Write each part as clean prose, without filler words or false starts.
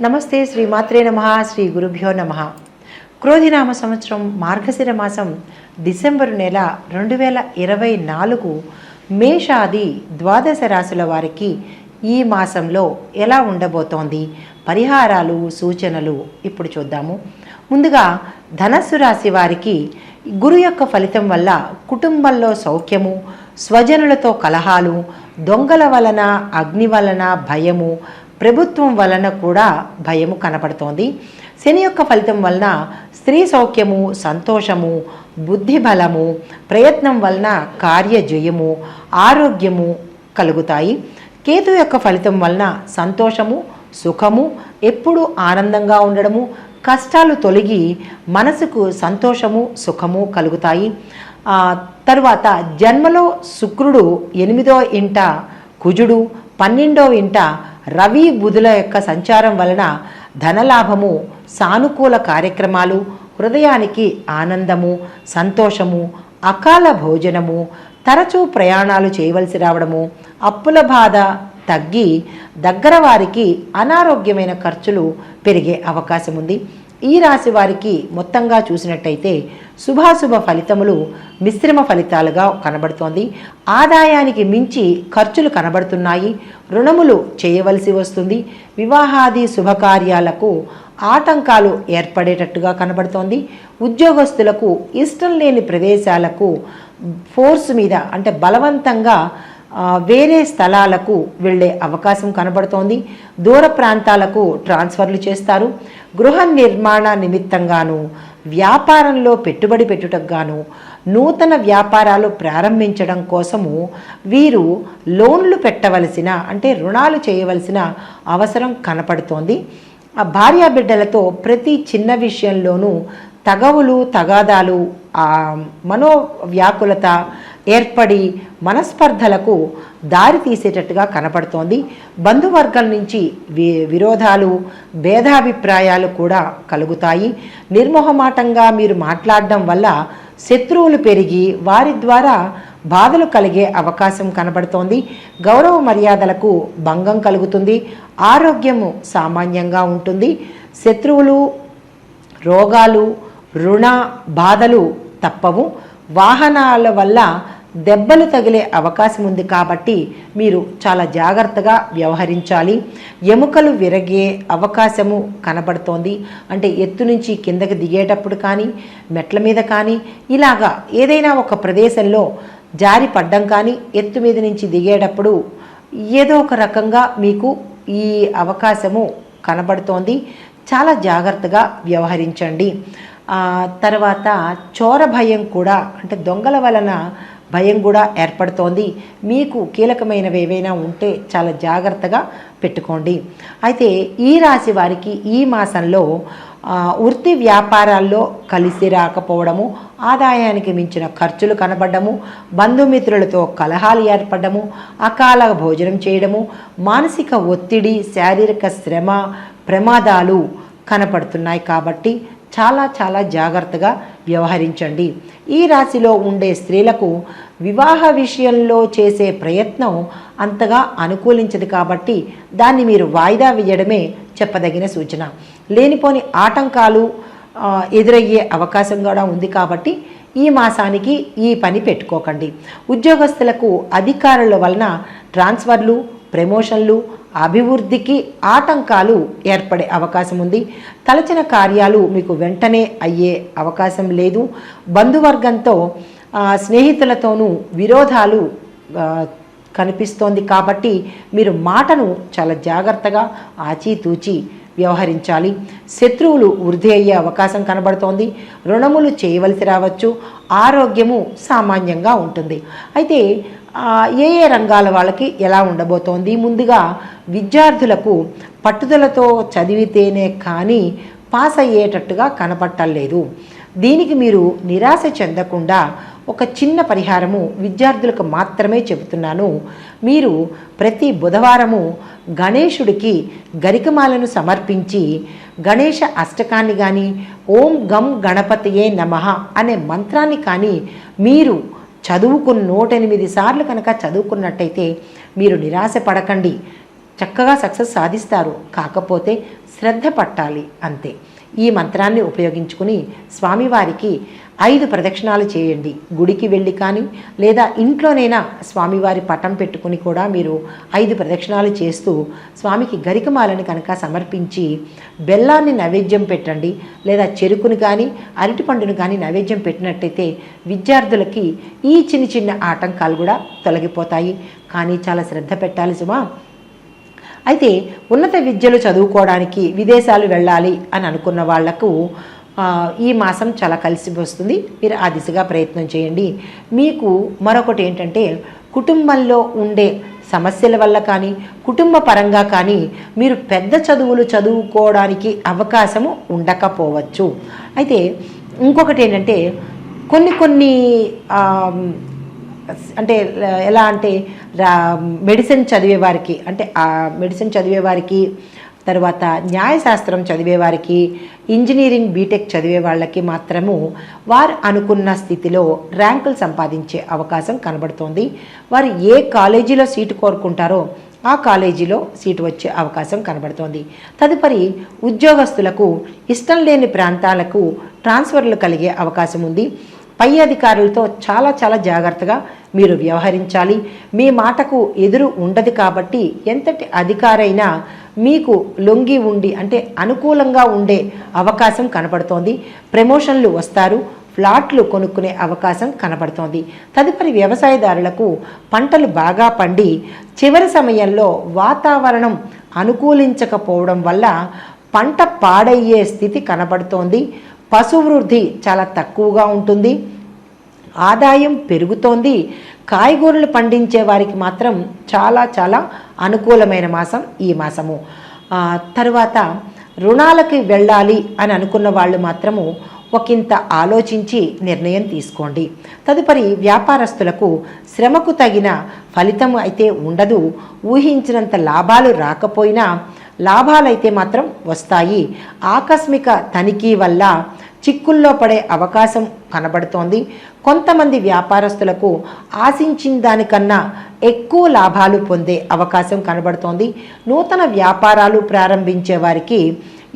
నమస్తే. శ్రీమాత్రే నమః. శ్రీ గురుభ్యో నమః. క్రోధినామ సంవత్సరం మార్గశిర మాసం డిసెంబరు నెల 2024 మేషాది ద్వాదశ రాశుల వారికి ఈ మాసంలో ఎలా ఉండబోతోంది, పరిహారాలు, సూచనలు ఇప్పుడు చూద్దాము. ముందుగా ధనస్సు రాశి వారికి గురు యొక్క ఫలితం వల్ల కుటుంబంలో సౌఖ్యము, స్వజనులతో కలహాలు, దొంగల వలన, అగ్ని వలన భయము, ప్రభుత్వం వలన కూడా భయము కనపడుతోంది. శని యొక్క ఫలితం వలన స్త్రీ సౌఖ్యము, సంతోషము, బుద్ధి బలము, ప్రయత్నం వలన కార్యజయము, ఆరోగ్యము కలుగుతాయి. కేతు యొక్క ఫలితం వలన సంతోషము, సుఖము, ఎప్పుడు ఆనందంగా ఉండడము, కష్టాలు తొలగి మనసుకు సంతోషము, సుఖము కలుగుతాయి. తరువాత జన్మలో శుక్రుడు 8వ ఇంట, కుజుడు 12వ ఇంట, రవి బుధుల యొక్క సంచారం వలన ధనలాభము, సానుకూల కార్యక్రమాలు, హృదయానికి ఆనందము, సంతోషము, అకాల భోజనము, తరచూ ప్రయాణాలు చేయవలసి రావడము, అప్పుల బాధ తగ్గి దగ్గర వారికి అనారోగ్యమైన ఖర్చులు పెరిగే అవకాశం ఉంది. ఈ రాశి వారికి మొత్తంగా చూసినట్టయితే శుభాశుభ ఫలితములు మిశ్రమ ఫలితాలుగా కనబడుతోంది. ఆదాయానికి మించి ఖర్చులు కనబడుతున్నాయి. రుణములు చేయవలసి వస్తుంది. వివాహాది శుభకార్యాలకు ఆటంకాలు ఏర్పడేటట్టుగా కనబడుతోంది. ఉద్యోగస్తులకు ఇష్టం లేని ప్రదేశాలకు ఫోర్స్ మీద అంటే బలవంతంగా వేరే స్థలాలకు వెళ్ళే అవకాశం కనబడుతోంది. దూర ప్రాంతాలకు ట్రాన్స్ఫర్లు చేస్తారు. గృహ నిర్మాణ నిమిత్తంగాను, వ్యాపారంలో పెట్టుబడి పెట్టుటకు గాను, నూతన వ్యాపారాలు ప్రారంభించడం కోసము వీరు లోన్లు పెట్టవలసిన అంటే రుణాలు చేయవలసిన అవసరం కనపడుతోంది. భార్యాబిడ్డలతో ప్రతి చిన్న విషయంలోనూ తగవులు, తగాదాలు, మనోవ్యాకులత ఏర్పడి మనస్పర్ధలకు దారి తీసేటట్టుగా కనపడుతోంది. బంధువర్గం నుంచి విరోధాలు, భేదాభిప్రాయాలు కూడా కలుగుతాయి. నిర్మోహమాటంగా మీరు మాట్లాడడం వల్ల శత్రువులు పెరిగి వారి ద్వారా బాధలు కలిగే అవకాశం కనబడుతోంది. గౌరవ మర్యాదలకు భంగం కలుగుతుంది. ఆరోగ్యము సామాన్యంగా ఉంటుంది. శత్రువులు, రోగాలు, రుణ బాధలు తప్పవు. వాహనాల వల్ల దెబ్బలు తగిలే అవకాశం ఉంది కాబట్టి మీరు చాలా జాగ్రత్తగా వ్యవహరించాలి. ఎముకలు విరగే అవకాశము కనబడుతోంది. అంటే ఎత్తు నుంచి కిందకి దిగేటప్పుడు కానీ, మెట్ల మీద కానీ, ఇలాగా ఏదైనా ఒక ప్రదేశంలో జారి పడ్డం కానీ, ఎత్తు మీద నుంచి దిగేటప్పుడు ఏదో ఒక రకంగా మీకు ఈ అవకాశము కనబడుతోంది. చాలా జాగ్రత్తగా వ్యవహరించండి. తర్వాత చోర భయం కూడా అంటే దొంగల వలన భయం కూడా ఏర్పడుతోంది. మీకు కీలకమైనవి ఏవైనా ఉంటే చాలా జాగ్రత్తగా పెట్టుకోండి. అయితే ఈ రాశి వారికి ఈ మాసంలో వృత్తి వ్యాపారాల్లో కలిసి రాకపోవడము, ఆదాయానికి మించిన ఖర్చులు కనబడము, బంధుమిత్రులతో కలహాలు ఏర్పడము, అకాల భోజనం చేయడము, మానసిక ఒత్తిడి, శారీరక శ్రమ, ప్రమాదాలు కనపడుతున్నాయి. కాబట్టి చాలా చాలా జాగ్రత్తగా వ్యవహరించండి. ఈ రాశిలో ఉండే స్త్రీలకు వివాహ విషయంలో చేసే ప్రయత్నం అంతగా అనుకూలించదు కాబట్టి దాన్ని మీరు వాయిదా వేయడమే చెప్పదగిన సూచన. లేనిపోని ఆటంకాలు ఎదురయ్యే అవకాశం కూడా ఉంది కాబట్టి ఈ మాసానికి ఈ పని పెట్టుకోకండి. ఉద్యోగస్తులకు అధికారుల వలన ట్రాన్స్ఫర్లు, ప్రమోషన్లు, అభివృద్ధికి ఆటంకాలు ఏర్పడే అవకాశం ఉంది. తలచిన కార్యాలు మీకు వెంటనే అయ్యే అవకాశం లేదు. బంధువర్గంతో, స్నేహితులతోనూ విరోధాలు కనిపిస్తోంది కాబట్టి మీరు మాటను చాలా జాగ్రత్తగా ఆచితూచి వ్యవహరించాలి. శత్రువులు వృద్ధి అయ్యే అవకాశం కనబడుతోంది. రుణములు చేయవలసి రావచ్చు. ఆరోగ్యము సామాన్యంగా ఉంటుంది. అయితే ఏ ఏ రంగాల వాళ్ళకి ఎలా ఉండబోతోంది? ముందుగా విద్యార్థులకు పట్టుదలతో చదివితేనే కానీ పాస్ అయ్యేటట్టుగా కనపట్టలేదు. దీనికి మీరు నిరాశ చెందకుండా ఒక చిన్న పరిహారము విద్యార్థులకు మాత్రమే చెబుతున్నాను. మీరు ప్రతి బుధవారము గణేశుడికి గరికమాలను సమర్పించి గణేశ అష్టకాన్ని కానీ, ఓం గం గణపతియే నమః అనే మంత్రాన్ని కానీ మీరు చదువుకున్న 108 సార్లు కనుక చదువుకున్నట్టయితే మీరు నిరాశ పడకండి. చక్కగా సక్సెస్ సాధిస్తారు. కాకపోతే శ్రద్ధ పట్టాలి అంతే. ఈ మంత్రాన్ని ఉపయోగించుకుని స్వామివారికి 5 ప్రదక్షిణాలు చేయండి. గుడికి వెళ్ళి కానీ లేదా ఇంట్లోనైనా స్వామివారి పటం పెట్టుకుని కూడా మీరు 5 ప్రదక్షిణాలు చేస్తూ స్వామికి గరికమాలను కనుక సమర్పించి బెల్లాన్ని నైవేద్యం పెట్టండి. లేదా చెరుకుని కానీ అరటిపండును కానీ నైవేద్యం పెట్టినట్టయితే విద్యార్థులకి ఈ చిన్న చిన్న ఆటంకాలు కూడా తొలగిపోతాయి. కానీ చాలా శ్రద్ధ పెట్టాలి సుమా. అయితే ఉన్నత విద్యలు చదువుకోవడానికి విదేశాలు వెళ్ళాలి అని అనుకున్న వాళ్లకు ఈ మాసం చాలా కలిసి వస్తుంది. మీరు ఆ దిశగా ప్రయత్నం చేయండి. మీకు మరొకటి ఏంటంటే కుటుంబంలో ఉండే సమస్యల వల్ల కానీ కుటుంబ పరంగా కానీ మీరు పెద్ద చదువులు చదువుకోవడానికి అవకాశము ఉండకపోవచ్చు. అయితే ఇంకొకటి ఏంటంటే కొన్ని అంటే ఎలా అంటే మెడిసిన్ చదివేవారికి మెడిసిన్ చదివేవారికి తర్వాత న్యాయశాస్త్రం చదివేవారికి ఇంజనీరింగ్ బీటెక్ చదివే వాళ్ళకి మాత్రము వారు అనుకున్న స్థితిలో ర్యాంకులు సంపాదించే అవకాశం కనబడుతోంది. వారు ఏ కాలేజీలో సీటు కోరుకుంటారో ఆ కాలేజీలో సీటు వచ్చే అవకాశం కనబడుతోంది. తదుపరి ఉద్యోగస్తులకు ఇష్టం లేని ప్రాంతాలకు ట్రాన్స్ఫర్లు కలిగే అవకాశం ఉంది. పై అధికారులతో చాలా చాలా జాగ్రత్తగా మీరు వ్యవహరించాలి. మీ మాటకు ఎదురు ఉండదు కాబట్టి ఎంతటి అధికారైనా మీకు లొంగి ఉండి అంటే అనుకూలంగా ఉండే అవకాశం కనపడుతోంది. ప్రమోషన్లు వస్తారు. ఫ్లాట్లు కొనుక్కునే అవకాశం కనబడుతోంది. తదుపరి వ్యవసాయదారులకు పంటలు బాగా పండి చివరి సమయంలో వాతావరణం అనుకూలించకపోవడం వల్ల పంట పాడయ్యే స్థితి కనబడుతోంది. పశువృద్ధి చాలా తక్కువగా ఉంటుంది. ఆదాయం పెరుగుతోంది. కాయగూరలు పండించే వారికి మాత్రం చాలా చాలా అనుకూలమైన మాసం ఈ మాసము. తర్వాత రుణాలకి వెళ్ళాలి అని అనుకున్న వాళ్ళు మాత్రము ఒకంత ఆలోచించి నిర్ణయం తీసుకోండి. తదుపరి వ్యాపారస్తులకు శ్రమకు తగిన ఫలితం అయితే ఉండదు. ఊహించినంత లాభాలు రాకపోయినా లాభాలైతే మాత్రం వస్తాయి. ఆకస్మిక తనిఖీ వల్ల చిక్కుల్లో పడే అవకాశం కనబడుతోంది. కొంతమంది వ్యాపారస్తులకు ఆశించిన దానికన్నా ఎక్కువ లాభాలు పొందే అవకాశం కనబడుతోంది. నూతన వ్యాపారాలు ప్రారంభించే వారికి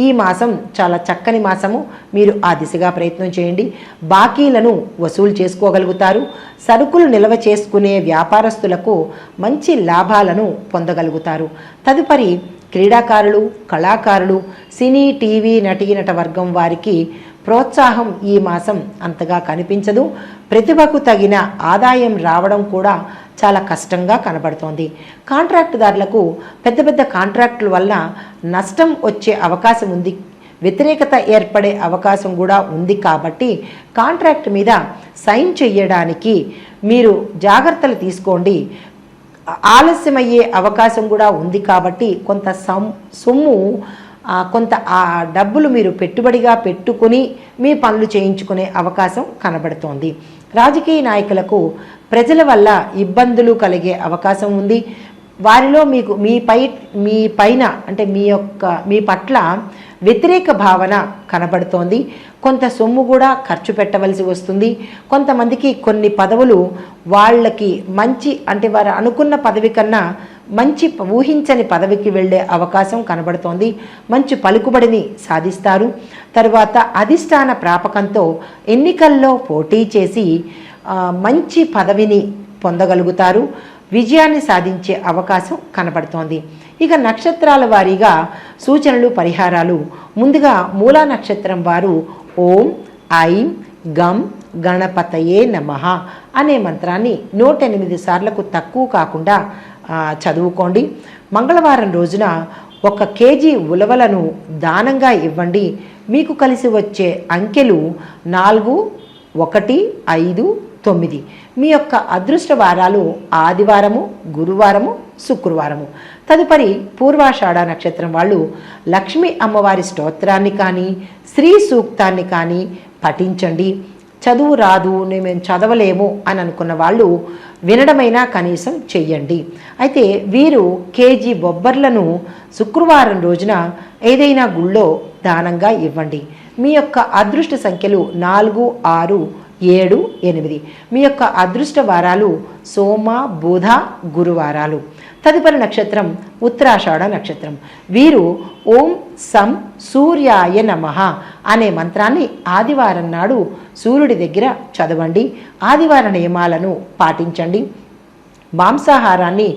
ఈ మాసం చాలా చక్కని మాసము. మీరు ఆ దిశగా ప్రయత్నం చేయండి. బాకీలను వసూలు చేసుకోగలుగుతారు. సరుకులు నిల్వ చేసుకునే వ్యాపారస్తులకు మంచి లాభాలను పొందగలుగుతారు. తదుపరి క్రీడాకారులు, కళాకారులు, సినీ, టీవీ నటీనట వర్గం వారికి ప్రోత్సాహం ఈ మాసం అంతగా కనిపించదు. ప్రతిభకు తగిన ఆదాయం రావడం కూడా చాలా కష్టంగా కనబడుతోంది. కాంట్రాక్టుదారులకు పెద్ద పెద్ద కాంట్రాక్టుల వల్ల నష్టం వచ్చే అవకాశం ఉంది. వ్యతిరేకత ఏర్పడే అవకాశం కూడా ఉంది. కాబట్టి కాంట్రాక్ట్ మీద సైన్ చేయడానికి మీరు జాగ్రత్తలు తీసుకోండి. ఆలస్యమయ్యే అవకాశం కూడా ఉంది. కాబట్టి కొంత సొమ్ము కొంత ఆ డబ్బులు మీరు పెట్టుబడిగా పెట్టుకుని మీ పనులు చేయించుకునే అవకాశం కనబడుతోంది. రాజకీయ నాయకులకు ప్రజల వల్ల ఇబ్బందులు కలిగే అవకాశం ఉంది. వారిలో మీకు మీ పైన అంటే మీ పట్ల వ్యతిరేక భావన కనబడుతోంది. కొంత సొమ్ము కూడా ఖర్చు పెట్టవలసి వస్తుంది. కొంతమందికి కొన్ని పదవులు వాళ్ళకి మంచి అంటే వారు అనుకున్న పదవి కన్నా మంచి ఊహించని పదవికి వెళ్ళే అవకాశం కనబడుతోంది. మంచి పలుకుబడిని సాధిస్తారు. తర్వాత అధిష్టాన ప్రాపకంతో ఎన్నికల్లో పోటీ చేసి మంచి పదవిని పొందగలుగుతారు. విజయాన్ని సాధించే అవకాశం కనబడుతోంది. ఇక నక్షత్రాల వారీగా సూచనలు, పరిహారాలు. ముందుగా మూలా నక్షత్రం వారు ఓం ఐం గం గణపతయే నమః అనే మంత్రాన్ని 108 సార్లకు తక్కువ కాకుండా చదువుకోండి. మంగళవారం రోజున 1 కేజీ ఉలవలను దానంగా ఇవ్వండి. మీకు కలిసి వచ్చే అంకెలు 4, 1, 5, 9. మీ యొక్క అదృష్ట వారాలు ఆదివారము, గురువారము, శుక్రవారము. తదుపరి పూర్వాషాఢ నక్షత్రం వాళ్ళు లక్ష్మీ అమ్మవారి స్తోత్రాన్ని కానీ శ్రీ సూక్తాన్ని కానీ పఠించండి. చదువు రాదు, మేము చదవలేము అని అనుకున్న వాళ్ళు వినడమైనా కనీసం చెయ్యండి. అయితే వీరు కేజీ బొబ్బర్లను శుక్రవారం రోజున ఏదైనా గుళ్ళో దానంగా ఇవ్వండి. మీ యొక్క అదృష్ట సంఖ్యలు 4, 6, 7, 8. మీ యొక్క అదృష్ట వారాలు సోమ, బుధ, గురువారాలు. తదుపరి నక్షత్రం ఉత్తరాషాఢ నక్షత్రం. వీరు ఓం సం సూర్యాయ నమః అనే మంత్రాన్ని ఆదివారం నాడు సూర్యుడి దగ్గర చదవండి. ఆదివార నియమాలను పాటించండి. మాంసాహారాన్ని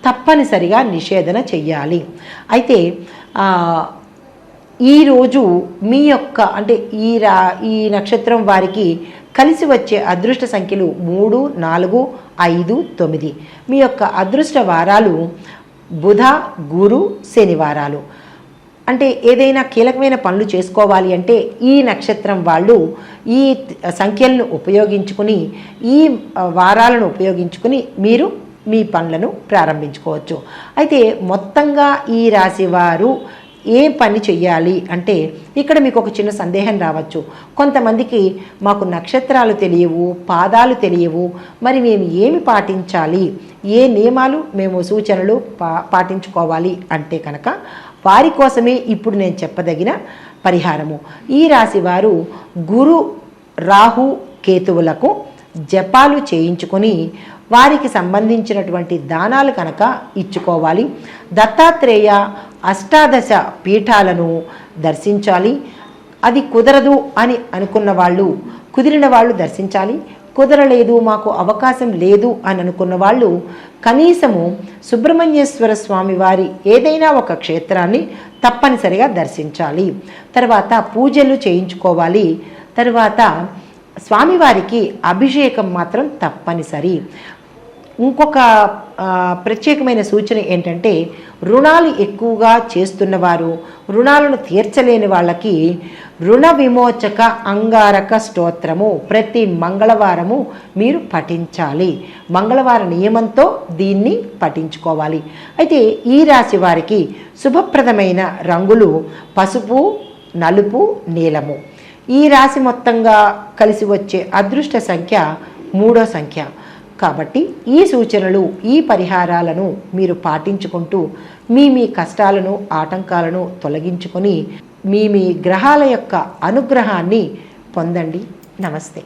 తప్పనిసరిగా నిషేధన చెయ్యాలి. అయితే ఈరోజు మీ యొక్క అంటే ఈ నక్షత్రం వారికి కలిసి వచ్చే అదృష్ట సంఖ్యలు 3, 4, 5, 9. మీ యొక్క అదృష్ట వారాలు బుధ, గురు, శనివారాలు. అంటే ఏదైనా కీలకమైన పనులు చేసుకోవాలి అంటే ఈ నక్షత్రం వాళ్ళు ఈ సంఖ్యలను ఉపయోగించుకుని, ఈ వారాలను ఉపయోగించుకుని మీరు మీ పనులను ప్రారంభించుకోవచ్చు. అయితే మొత్తంగా ఈ రాశి వారు ఏ పని చెయ్యాలి అంటే ఇక్కడ మీకు ఒక చిన్న సందేహం రావచ్చు. కొంతమందికి మాకు నక్షత్రాలు తెలియవు, పాదాలు తెలియవు, మరి మేము ఏమి పాటించాలి, ఏ నియమాలు మేము సూచనలు పాటించుకోవాలి అంటే కనుక వారి కోసమే ఇప్పుడు నేను చెప్పదగిన పరిహారము. ఈ రాశి వారు గురు, రాహు, కేతువులకు జపాలు చేయించుకొని వారికి సంబంధించినటువంటి దానాలు కనుక ఇచ్చుకోవాలి. దత్తాత్రేయ అష్టాదశ పీఠాలను దర్శించాలి. అది కుదరదు అని అనుకున్న వాళ్ళు, కుదిరిన వాళ్ళు దర్శించాలి. కుదరలేదు, మాకు అవకాశం లేదు అని అనుకున్న వాళ్ళు కనీసము సుబ్రహ్మణ్యేశ్వర స్వామి వారి ఏదైనా ఒక క్షేత్రాన్ని తప్పనిసరిగా దర్శించాలి. తర్వాత పూజలు చేయించుకోవాలి. తర్వాత స్వామివారికి అభిషేకం మాత్రం తప్పనిసరి. ఇంకొక ప్రత్యేకమైన సూచన ఏంటంటే రుణాలు ఎక్కువగా చేస్తున్నవారు, రుణాలను తీర్చలేని వాళ్ళకి రుణ విమోచక అంగారక స్తోత్రము ప్రతి మంగళవారము మీరు పఠించాలి. మంగళవార నియమంతో దీన్ని పఠించుకోవాలి. అయితే ఈ రాశి వారికి శుభప్రదమైన రంగులు పసుపు, నలుపు, నీలము. ఈ రాశి మొత్తంగా కలిసి వచ్చే అదృష్ట సంఖ్య 3వ సంఖ్య. కాబట్టి ఈ సూచనలు, ఈ పరిహారాలను మీరు పాటించుకుంటూ మీ కష్టాలను, ఆటంకాలను తొలగించుకొని మీ గ్రహాల యొక్క అనుగ్రహాన్ని పొందండి. నమస్తే.